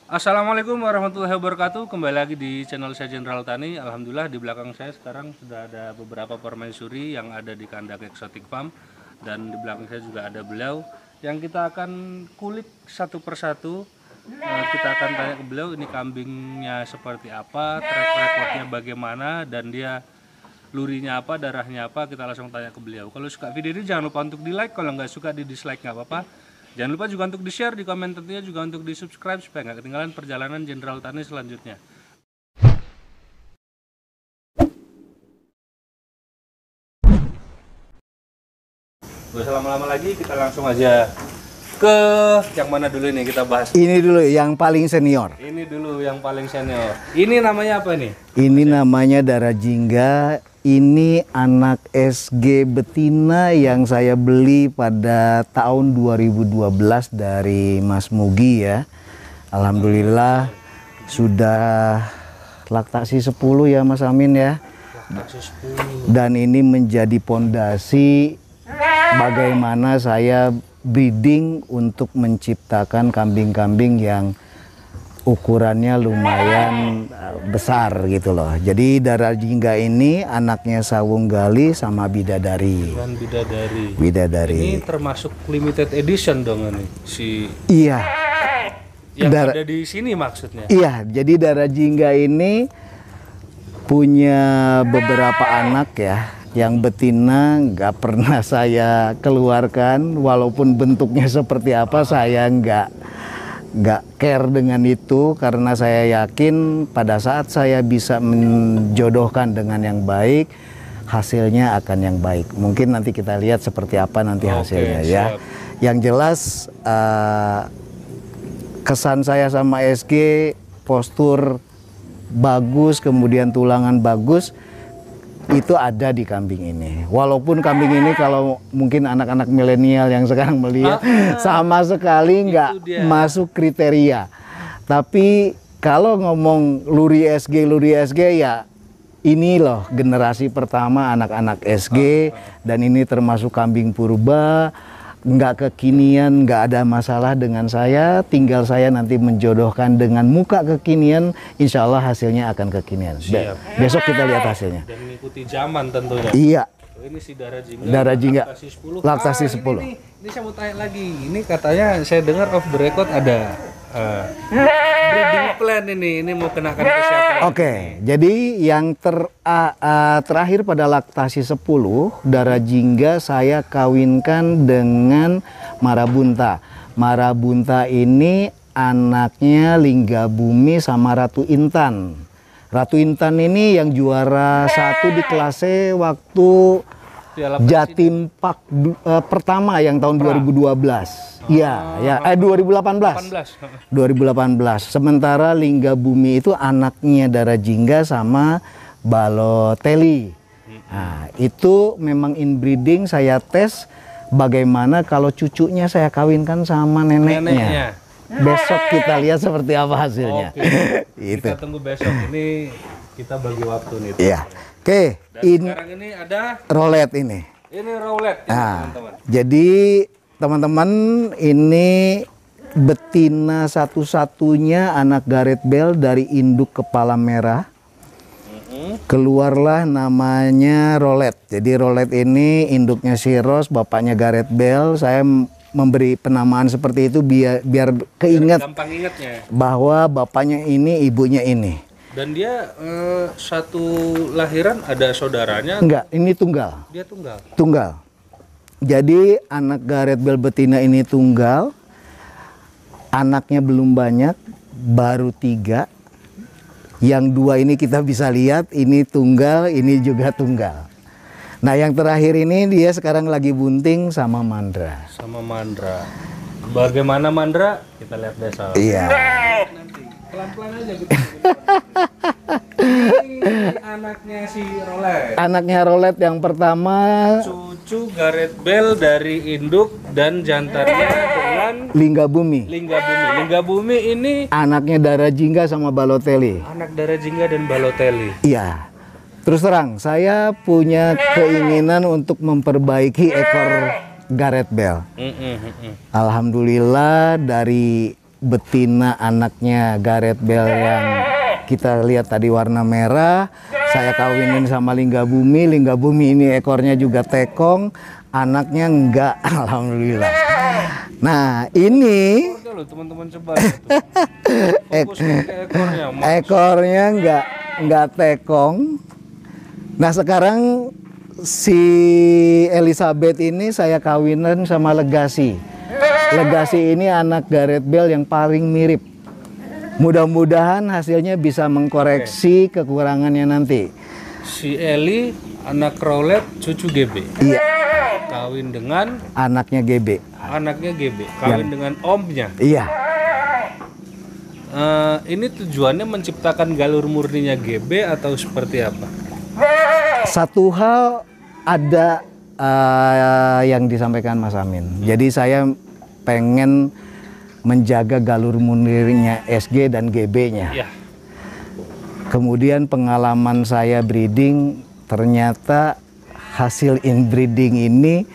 Assalamualaikum warahmatullahi wabarakatuh. Kembali lagi di channel saya Jenderal Tani. Alhamdulillah di belakang saya sekarang sudah ada beberapa permaisuri yang ada di kandang Exotic Farm, dan di belakang saya juga ada beliau yang kita akan kulik satu persatu. Kita akan tanya ke beliau ini kambingnya seperti apa, track recordnya bagaimana, dan dia lurinya apa, darahnya apa. Kita langsung tanya ke beliau. Kalau suka video ini jangan lupa untuk di like, kalau nggak suka di dislike nggak apa-apa. Jangan lupa juga untuk di-share, di komen, tentunya juga untuk di-subscribe supaya nggak ketinggalan perjalanan Jenderal Tani selanjutnya. Gak usah lama-lama lagi, kita langsung aja ke yang mana dulu nih kita bahas. Ini dulu yang paling senior. Ini dulu yang paling senior. Ini namanya apa nih? Ini namanya Darajingga. Ini anak SG betina yang saya beli pada tahun 2012 dari Mas Mugi ya. Alhamdulillah sudah laktasi 10 ya Mas Amin ya. Laktasi 10. Dan ini menjadi pondasi bagaimana saya breeding untuk menciptakan kambing-kambing yang ukurannya lumayan besar gitu loh. Jadi Darajingga ini anaknya Sawung Gali sama Bidadari. Dengan Bidadari. Bidadari. Ini termasuk limited edition dong ini si. Iya. Yang ada di sini maksudnya. Iya, jadi Darajingga ini punya beberapa anak ya. Yang betina nggak pernah saya keluarkan, walaupun bentuknya seperti apa saya nggak care dengan itu, karena saya yakin pada saat saya bisa menjodohkan dengan yang baik, hasilnya akan yang baik. Mungkin nanti kita lihat seperti apa nanti hasilnya ya. Siap. Yang jelas kesan saya sama SG, postur bagus, kemudian tulangan bagus, itu ada di kambing ini. Walaupun kambing ini kalau mungkin anak-anak milenial yang sekarang melihat sama sekali nggak masuk kriteria. Tapi kalau ngomong luri SG ya ini loh generasi pertama anak-anak SG, dan ini termasuk kambing purba, nggak kekinian, nggak ada masalah dengan saya. Tinggal saya nanti menjodohkan dengan muka kekinian, insya Allah hasilnya akan kekinian. Besok kita lihat hasilnya. Dan mengikuti zaman tentunya. Iya. Ini si Darajingga. Darajingga. Laktasi 10. Laktasi 10. Ini saya mau tanya lagi. Ini katanya saya dengar off the record ada breeding plan ini. Ini mau kenakan ke siapa? Oke, jadi yang terakhir pada laktasi 10, Darajingga saya kawinkan dengan Marabunta. Marabunta ini anaknya Linggabumi sama Ratu Intan. Ratu Intan ini yang juara 1 di kelas C waktu Jatim Pak pertama yang tahun 2012. Iya, ya 2018. 2018. Sementara Linggabumi itu anaknya Darajingga sama Balotelli. Nah, itu memang inbreeding, saya tes bagaimana kalau cucunya saya kawinkan sama neneknya. Besok kita lihat seperti apa hasilnya. Itu. Kita tunggu besok, ini kita bagi waktu nih. Iya. Oke, sekarang ini ada rolet ini. Ini rolet, nah, teman-teman. Jadi teman-teman, ini betina satu-satunya anak Gareth Bell dari induk kepala merah. Keluarlah namanya Rolet. Jadi Rolet ini induknya si Ross, bapaknya Gareth Bell. Saya memberi penamaan seperti itu biar keinget gampang ingatnya bahwa bapaknya ini, ibunya ini. Dan dia satu lahiran ada saudaranya? Enggak, ini tunggal. Dia tunggal? Tunggal. Jadi anak Gareth Bell betina ini tunggal. Anaknya belum banyak, baru 3. Yang 2 ini kita bisa lihat, ini tunggal, ini juga tunggal. Nah yang terakhir ini dia sekarang lagi bunting sama Mandra. Sama Mandra. Bagaimana Mandra? Kita lihat besok. Iya. Nanti pelan-pelan aja gitu. Ini anaknya si Rolet. Anaknya Rolet yang pertama. Cucu Gareth Bell dari induk dan jantannya dengan Linggabumi. Linggabumi. Linggabumi ini anaknya Darajingga sama Balotelli. Anak Darajingga dan Balotelli. Iya. Terus terang, saya punya keinginan untuk memperbaiki ekor Gareth Bell. Alhamdulillah dari betina anaknya Gareth Bell yang kita lihat tadi warna merah. Saya kawinin sama Lingga Bumi. Lingga Bumi ini ekornya juga tekong, anaknya enggak. Alhamdulillah. Nah ini teman-teman coba fokus ke ekornya. Ekornya enggak tekong. Nah sekarang si Elizabeth ini saya kawinan sama Legasi. Legasi ini anak Gareth Bell yang paling mirip. Mudah-mudahan hasilnya bisa mengkoreksi kekurangannya nanti. Si Eli anak Rowlet cucu GB. Iya. Kawin dengan anaknya GB. Anaknya GB. Kawin dengan omnya. Iya. Ini tujuannya menciptakan galur murninya GB atau seperti apa? Satu hal ada yang disampaikan Mas Amin. Jadi saya pengen menjaga galur murninya SG dan GB-nya. Ya. Kemudian pengalaman saya breeding, ternyata hasil inbreeding ini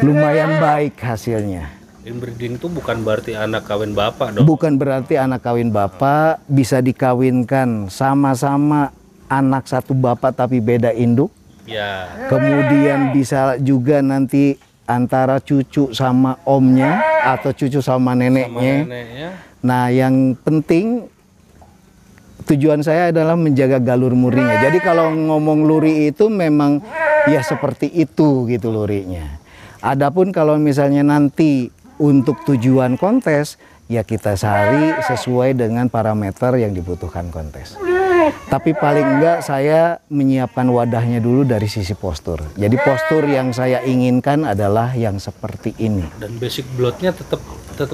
lumayan baik hasilnya. Inbreeding itu bukan berarti anak kawin bapak dong? Bukan berarti anak kawin bapak, bisa dikawinkan sama-sama anak satu bapak tapi beda induk. Ya. Kemudian bisa juga nanti antara cucu sama omnya atau cucu sama neneknya. Nah yang penting tujuan saya adalah menjaga galur murninya. Jadi kalau ngomong luri itu memang ya seperti itu gitu lurinya. Adapun kalau misalnya nanti untuk tujuan kontes ya kita cari sesuai dengan parameter yang dibutuhkan kontes. Tapi paling enggak saya menyiapkan wadahnya dulu dari sisi postur. Jadi postur yang saya inginkan adalah yang seperti ini. Dan basic bloodnya tetap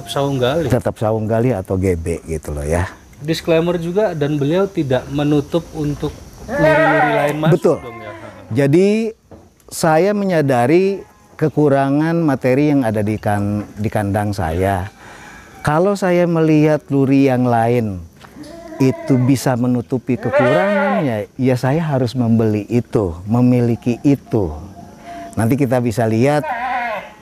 saung gali. Tetap saung gali atau GB gitu loh ya. Disclaimer juga, dan beliau tidak menutup untuk luri-luri lain masuk. Betul. Dong ya. Jadi saya menyadari kekurangan materi yang ada di kandang saya. Kalau saya melihat luri yang lain itu bisa menutupi kekurangannya, ya saya harus membeli itu, memiliki itu. Nanti kita bisa lihat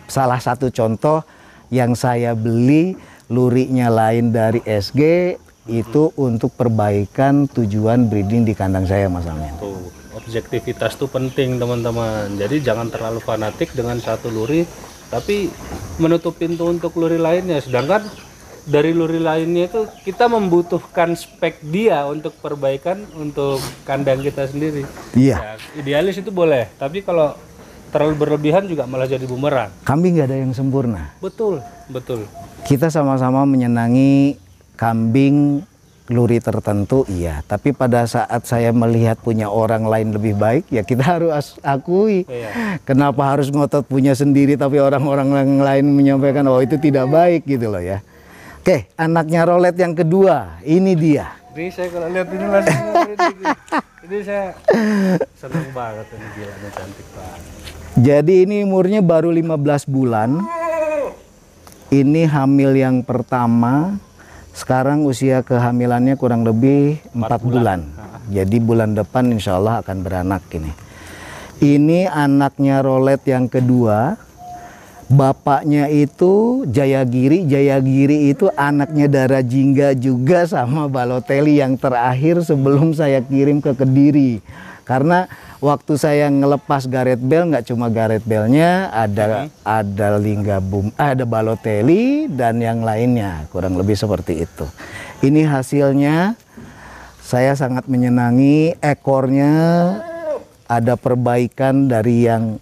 salah satu contoh yang saya beli lurinya lain dari SG itu untuk perbaikan tujuan breeding di kandang saya, Mas Amin. Tuh, objektivitas itu penting teman-teman. Jadi jangan terlalu fanatik dengan satu luri, tapi menutup pintu untuk luri lainnya. Sedangkan dari luri lainnya itu kita membutuhkan spek dia untuk perbaikan untuk kandang kita sendiri. Iya. Ya, idealis itu boleh, tapi kalau terlalu berlebihan juga malah jadi bumerang. Kambing nggak ada yang sempurna. Betul, betul. Kita sama-sama menyenangi kambing luri tertentu, iya. Tapi pada saat saya melihat punya orang lain lebih baik, ya kita harus akui. Iya. Kenapa harus ngotot punya sendiri, tapi orang-orang lain menyampaikan, oh itu tidak baik gitu loh ya. Oke, anaknya Rowlet yang kedua, ini dia. Ini saya kalau lihat ini langsung ini saya senang banget, ini gila, ini cantik banget. Jadi ini umurnya baru 15 bulan. Ini hamil yang pertama. Sekarang usia kehamilannya kurang lebih 4 bulan. Jadi bulan depan insya Allah akan beranak ini. Ini anaknya Rowlet yang kedua. Bapaknya itu Jayagiri. Jayagiri itu anaknya Dara Jingga juga sama Balotelli yang terakhir sebelum saya kirim ke Kediri. Karena waktu saya ngelepas Gareth Bell, nggak cuma Gareth Bellnya, ada Lingga Bumi, ada Balotelli dan yang lainnya, kurang lebih seperti itu. Ini hasilnya, saya sangat menyenangi. Ekornya ada perbaikan dari yang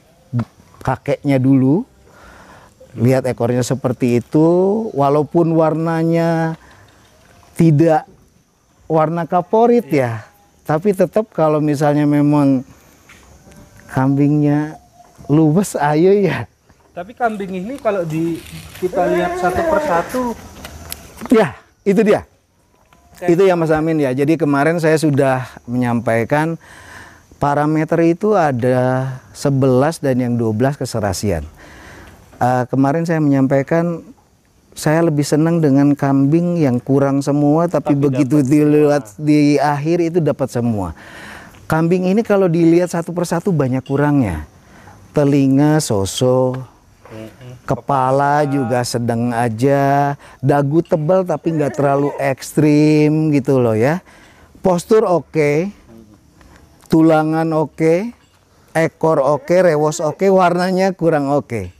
kakeknya dulu. Lihat ekornya seperti itu, walaupun warnanya tidak warna kaporit ya, tapi tetap kalau misalnya memang kambingnya luwes, ayo ya. Tapi kambing ini kalau kita lihat satu persatu, ya itu dia. Itu ya Mas Amin ya. Jadi kemarin saya sudah menyampaikan parameter itu ada 11 dan yang 12 keserasian. Kemarin saya menyampaikan saya lebih senang dengan kambing yang kurang semua tapi begitu dilihat di akhir itu dapat semua. Kambing ini kalau dilihat satu persatu banyak kurangnya. Telinga soso, Kepala juga sedang aja, dagu tebal tapi nggak terlalu ekstrim gitu loh ya. Postur oke, tulangan oke, ekor oke, rewos oke, warnanya kurang oke.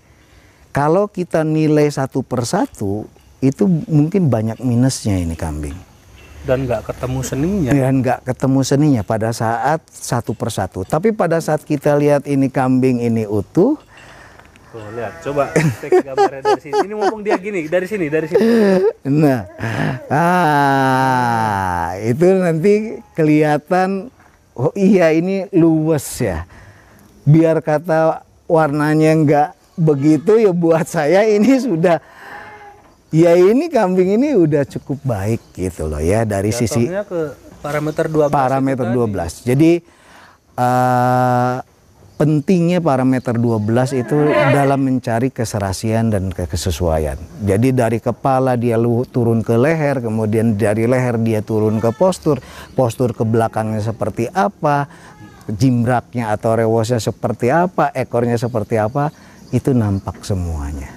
Kalau kita nilai satu persatu, itu mungkin banyak minusnya ini kambing. Dan nggak ketemu seninya. Dan nggak ketemu seninya pada saat satu persatu. Tapi pada saat kita lihat ini kambing ini utuh, tuh lihat, coba take gambarnya dari sini. Ini mumpung dia gini, dari sini. nah, itu nanti kelihatan. Oh iya, ini luwes ya. Biar kata warnanya nggak begitu ya, buat saya ini sudah. Ya ini kambing ini udah cukup baik gitu loh ya dari sisi ke parameter 12. Parameter 12. Jadi pentingnya parameter 12 itu dalam mencari keserasian dan kesesuaian. Jadi dari kepala dia turun ke leher, kemudian dari leher dia turun ke postur ke belakangnya seperti apa, jimbraknya atau rewosnya seperti apa, ekornya seperti apa, itu nampak semuanya.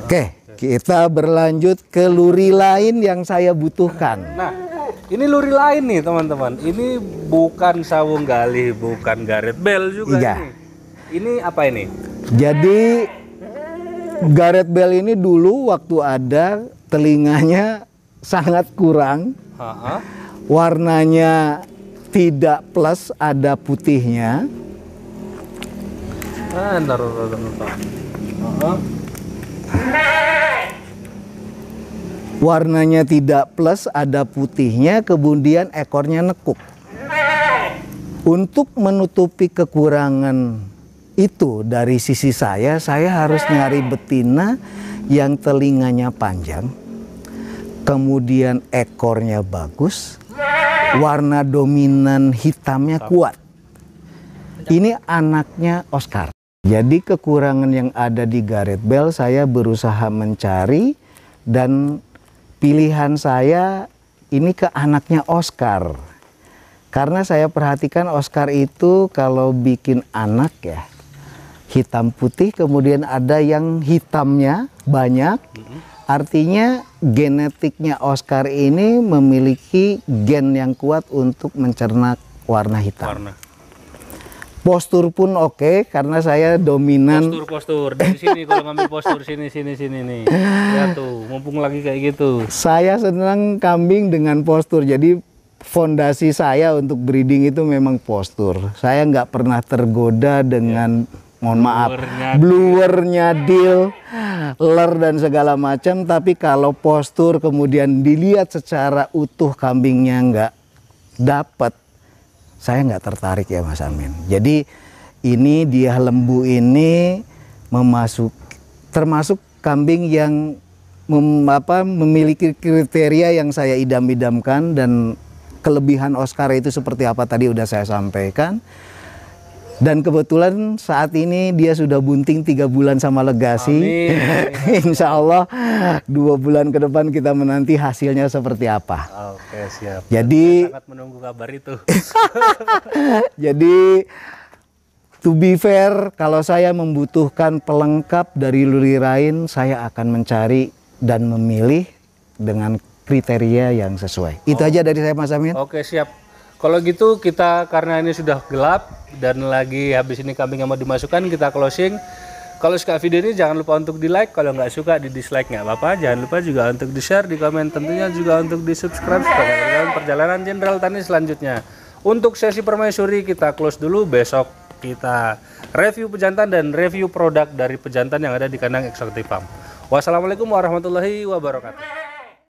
Oke. Kita berlanjut ke luri lain yang saya butuhkan. Nah, ini luri lain nih teman-teman. Ini bukan sawung galih, bukan Gareth Bell juga iya. Ini apa ini? Jadi Gareth Bell ini dulu waktu ada telinganya sangat kurang. Warnanya tidak plus, ada putihnya. Ntar. Warnanya tidak plus, ada putihnya, kemudian ekornya nekuk. Untuk menutupi kekurangan itu dari sisi saya harus nyari betina yang telinganya panjang, kemudian ekornya bagus, warna dominan hitamnya kuat. Ini anaknya Oscar. Jadi kekurangan yang ada di Gareth Bell saya berusaha mencari, dan pilihan saya ini ke anaknya Oscar. Karena saya perhatikan Oscar itu kalau bikin anak ya, hitam putih, kemudian ada yang hitamnya banyak. Artinya genetiknya Oscar ini memiliki gen yang kuat untuk mencerna warna hitam. Postur pun oke, karena saya dominan. Postur dari sini kalau ngambil postur sini nih. Ya tuh, mumpung lagi kayak gitu. Saya senang kambing dengan postur. Jadi fondasi saya untuk breeding itu memang postur. Saya nggak pernah tergoda dengan mohon maaf, bluernya deal, ler dan segala macam. Tapi kalau postur kemudian dilihat secara utuh kambingnya nggak dapat, saya nggak tertarik ya Mas Amin. Jadi ini dia lembu ini termasuk kambing yang memiliki kriteria yang saya idam-idamkan, dan kelebihan Oscar itu seperti apa tadi udah saya sampaikan. Dan kebetulan saat ini dia sudah bunting 3 bulan sama Legasi. Insya Allah 2 bulan ke depan kita menanti hasilnya seperti apa. Oke, siap. Jadi sangat menunggu kabar itu. Jadi to be fair, kalau saya membutuhkan pelengkap dari luri lain, saya akan mencari dan memilih dengan kriteria yang sesuai. Itu aja dari saya Mas Amin. Oke, siap. Kalau gitu kita, karena ini sudah gelap dan lagi habis ini kambing yang mau dimasukkan, kita closing. Kalau suka video ini jangan lupa untuk di like, kalau nggak suka di dislike nggak apa-apa. Jangan lupa juga untuk di share, di komen, tentunya juga untuk di subscribe supaya kalian perjalanan Jenderal Tani selanjutnya. Untuk sesi permaisuri kita close dulu, besok kita review pejantan dan review produk dari pejantan yang ada di kandang Exotic Farm. Wassalamualaikum warahmatullahi wabarakatuh.